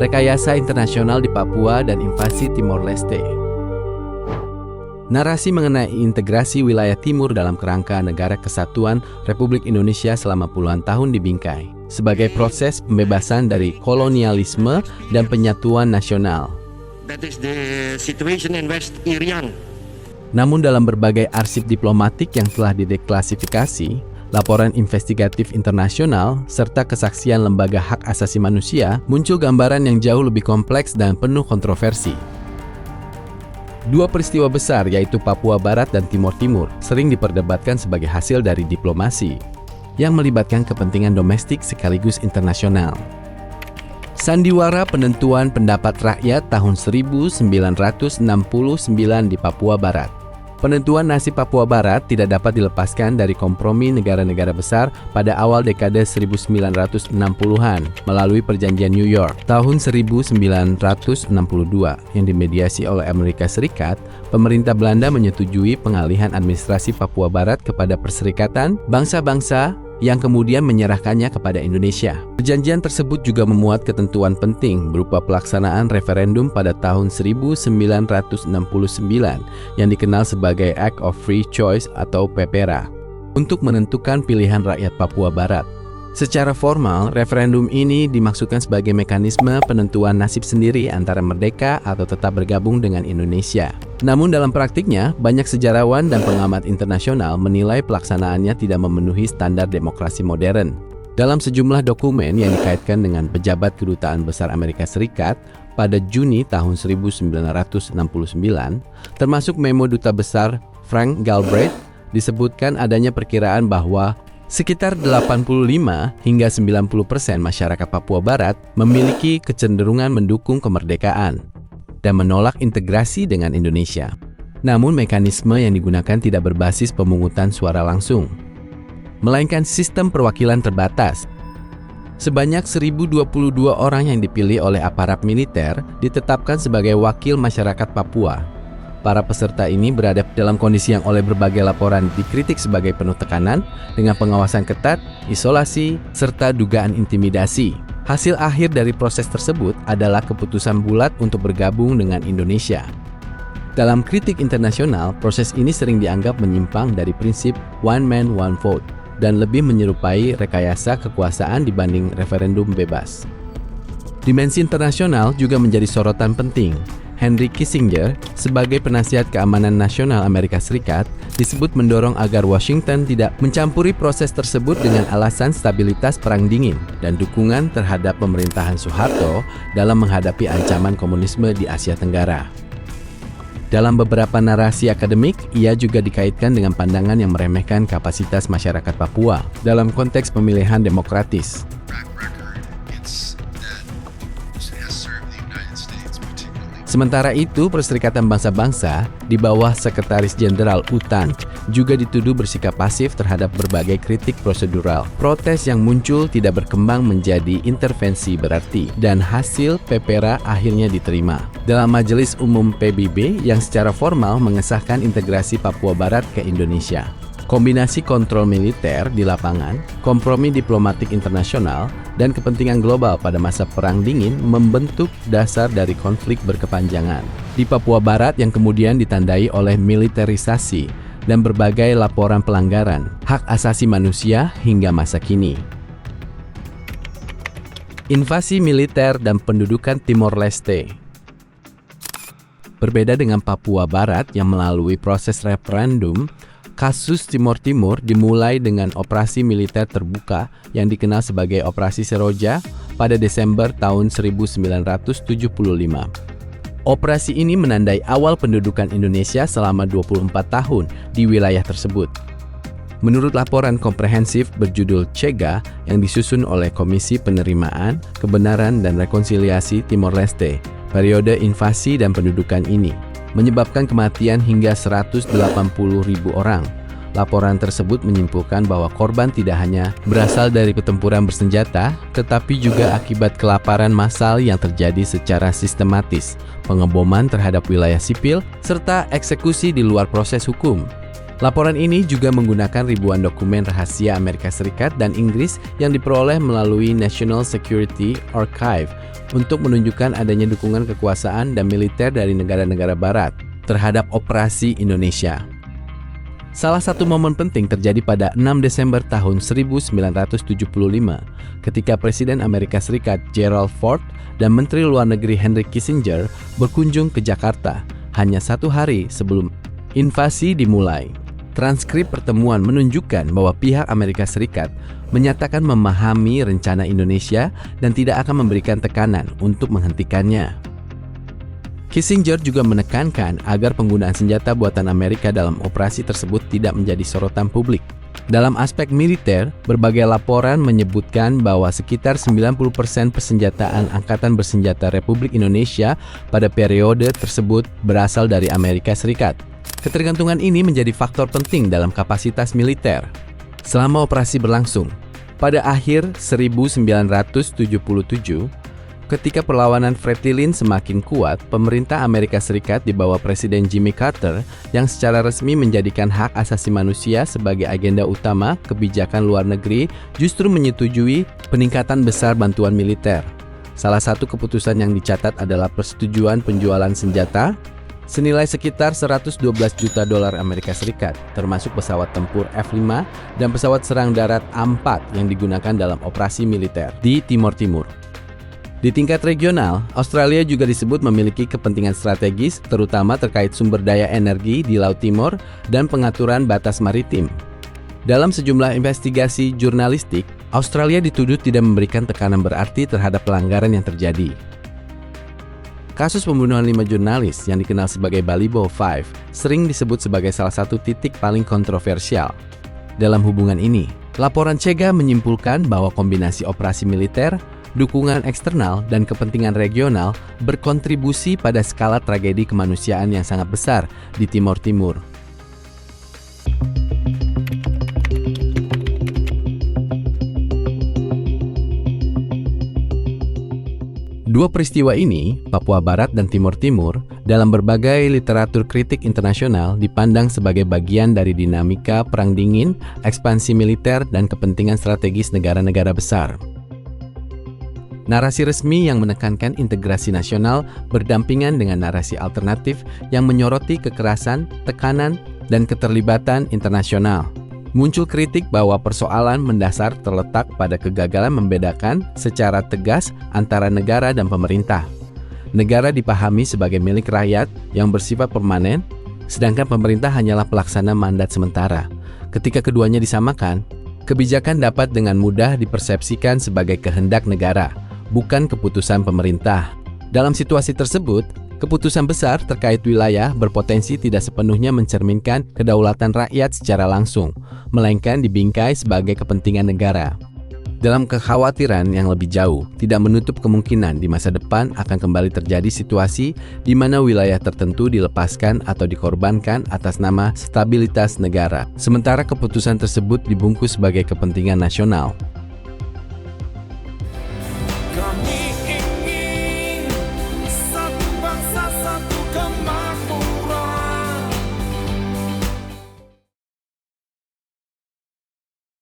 rekayasa internasional di Papua dan invasi Timor Leste. Narasi mengenai integrasi wilayah timur dalam kerangka Negara Kesatuan Republik Indonesia selama puluhan tahun dibingkai sebagai proses pembebasan dari kolonialisme dan penyatuan nasional. That is the situation in West Irian. Namun dalam berbagai arsip diplomatik yang telah dideklasifikasi, laporan investigatif internasional, serta kesaksian lembaga hak asasi manusia, muncul gambaran yang jauh lebih kompleks dan penuh kontroversi. Dua peristiwa besar yaitu Papua Barat dan Timor Timur sering diperdebatkan sebagai hasil dari diplomasi yang melibatkan kepentingan domestik sekaligus internasional. Sandiwara penentuan pendapat rakyat tahun 1969 di Papua Barat. Penentuan nasib Papua Barat tidak dapat dilepaskan dari kompromi negara-negara besar pada awal dekade 1960-an melalui Perjanjian New York tahun 1962 yang dimediasi oleh Amerika Serikat. Pemerintah Belanda menyetujui pengalihan administrasi Papua Barat kepada Perserikatan Bangsa-Bangsa yang kemudian menyerahkannya kepada Indonesia. Perjanjian tersebut juga memuat ketentuan penting berupa pelaksanaan referendum pada tahun 1969 yang dikenal sebagai Act of Free Choice atau PPRA untuk menentukan pilihan rakyat Papua Barat. Secara formal, referendum ini dimaksudkan sebagai mekanisme penentuan nasib sendiri antara merdeka atau tetap bergabung dengan Indonesia. Namun dalam praktiknya, banyak sejarawan dan pengamat internasional menilai pelaksanaannya tidak memenuhi standar demokrasi modern. Dalam sejumlah dokumen yang dikaitkan dengan pejabat Kedutaan Besar Amerika Serikat pada Juni tahun 1969, termasuk memo Duta Besar Frank Galbraith, disebutkan adanya perkiraan bahwa sekitar 85 hingga 90% masyarakat Papua Barat memiliki kecenderungan mendukung kemerdekaan dan menolak integrasi dengan Indonesia. Namun mekanisme yang digunakan tidak berbasis pemungutan suara langsung, melainkan sistem perwakilan terbatas. Sebanyak 1.022 orang yang dipilih oleh aparat militer ditetapkan sebagai wakil masyarakat Papua. Para peserta ini berada dalam kondisi yang oleh berbagai laporan dikritik sebagai penuh tekanan dengan pengawasan ketat, isolasi, serta dugaan intimidasi. Hasil akhir dari proses tersebut adalah keputusan bulat untuk bergabung dengan Indonesia. Dalam kritik internasional, proses ini sering dianggap menyimpang dari prinsip one man one vote dan lebih menyerupai rekayasa kekuasaan dibanding referendum bebas. Dimensi internasional juga menjadi sorotan penting. Henry Kissinger, sebagai penasihat keamanan nasional Amerika Serikat, disebut mendorong agar Washington tidak mencampuri proses tersebut dengan alasan stabilitas Perang Dingin dan dukungan terhadap pemerintahan Soeharto dalam menghadapi ancaman komunisme di Asia Tenggara. Dalam beberapa narasi akademik, ia juga dikaitkan dengan pandangan yang meremehkan kapasitas masyarakat Papua dalam konteks pemilihan demokratis. Sementara itu, Perserikatan Bangsa-Bangsa di bawah Sekretaris Jenderal UTAN juga dituduh bersikap pasif terhadap berbagai kritik prosedural. Protes yang muncul tidak berkembang menjadi intervensi berarti, dan hasil PPRA akhirnya diterima dalam Majelis Umum PBB yang secara formal mengesahkan integrasi Papua Barat ke Indonesia. Kombinasi kontrol militer di lapangan, kompromi diplomatik internasional, dan kepentingan global pada masa Perang Dingin membentuk dasar dari konflik berkepanjangan di Papua Barat yang kemudian ditandai oleh militerisasi dan berbagai laporan pelanggaran hak asasi manusia hingga masa kini. Invasi militer dan pendudukan Timor Leste. Berbeda dengan Papua Barat yang melalui proses referendum, kasus Timor Timur dimulai dengan operasi militer terbuka yang dikenal sebagai Operasi Seroja pada Desember tahun 1975. Operasi ini menandai awal pendudukan Indonesia selama 24 tahun di wilayah tersebut. Menurut laporan komprehensif berjudul CEGA yang disusun oleh Komisi Penerimaan, Kebenaran dan Rekonsiliasi Timor Leste, periode invasi dan pendudukan ini menyebabkan kematian hingga 180.000 orang. Laporan tersebut menyimpulkan bahwa korban tidak hanya berasal dari pertempuran bersenjata, tetapi juga akibat kelaparan massal yang terjadi secara sistematis, pengeboman terhadap wilayah sipil, serta eksekusi di luar proses hukum. Laporan ini juga menggunakan ribuan dokumen rahasia Amerika Serikat dan Inggris yang diperoleh melalui National Security Archive untuk menunjukkan adanya dukungan kekuasaan dan militer dari negara-negara barat terhadap operasi Indonesia. Salah satu momen penting terjadi pada 6 Desember tahun 1975 ketika Presiden Amerika Serikat Gerald Ford dan Menteri Luar Negeri Henry Kissinger berkunjung ke Jakarta hanya 1 hari sebelum invasi dimulai. Transkrip pertemuan menunjukkan bahwa pihak Amerika Serikat menyatakan memahami rencana Indonesia dan tidak akan memberikan tekanan untuk menghentikannya. Kissinger juga menekankan agar penggunaan senjata buatan Amerika dalam operasi tersebut tidak menjadi sorotan publik. Dalam aspek militer, berbagai laporan menyebutkan bahwa sekitar 90% persenjataan Angkatan Bersenjata Republik Indonesia pada periode tersebut berasal dari Amerika Serikat. Ketergantungan ini menjadi faktor penting dalam kapasitas militer. Selama operasi berlangsung, pada akhir 1977, ketika perlawanan Fretilin semakin kuat, pemerintah Amerika Serikat di bawah Presiden Jimmy Carter yang secara resmi menjadikan hak asasi manusia sebagai agenda utama kebijakan luar negeri justru menyetujui peningkatan besar bantuan militer. Salah satu keputusan yang dicatat adalah persetujuan penjualan senjata senilai sekitar 112 juta dolar Amerika Serikat, termasuk pesawat tempur F-5 dan pesawat serang darat A-4 yang digunakan dalam operasi militer di Timor Timur. Di tingkat regional, Australia juga disebut memiliki kepentingan strategis, terutama terkait sumber daya energi di Laut Timur dan pengaturan batas maritim. Dalam sejumlah investigasi jurnalistik, Australia dituduh tidak memberikan tekanan berarti terhadap pelanggaran yang terjadi. Kasus pembunuhan 5 jurnalis yang dikenal sebagai Balibo 5 sering disebut sebagai salah satu titik paling kontroversial. Dalam hubungan ini, laporan CEGA menyimpulkan bahwa kombinasi operasi militer, dukungan eksternal, dan kepentingan regional berkontribusi pada skala tragedi kemanusiaan yang sangat besar di Timor Timur. Dua peristiwa ini, Papua Barat dan Timor Timur, dalam berbagai literatur kritik internasional dipandang sebagai bagian dari dinamika perang dingin, ekspansi militer, dan kepentingan strategis negara-negara besar. Narasi resmi yang menekankan integrasi nasional berdampingan dengan narasi alternatif yang menyoroti kekerasan, tekanan, dan keterlibatan internasional. Muncul kritik bahwa persoalan mendasar terletak pada kegagalan membedakan secara tegas antara negara dan pemerintah. Negara dipahami sebagai milik rakyat yang bersifat permanen, sedangkan pemerintah hanyalah pelaksana mandat sementara. Ketika keduanya disamakan, kebijakan dapat dengan mudah dipersepsikan sebagai kehendak negara, bukan keputusan pemerintah. Dalam situasi tersebut, keputusan besar terkait wilayah berpotensi tidak sepenuhnya mencerminkan kedaulatan rakyat secara langsung, melainkan dibingkai sebagai kepentingan negara. Dalam kekhawatiran yang lebih jauh, tidak menutup kemungkinan di masa depan akan kembali terjadi situasi di mana wilayah tertentu dilepaskan atau dikorbankan atas nama stabilitas negara, sementara keputusan tersebut dibungkus sebagai kepentingan nasional. Kami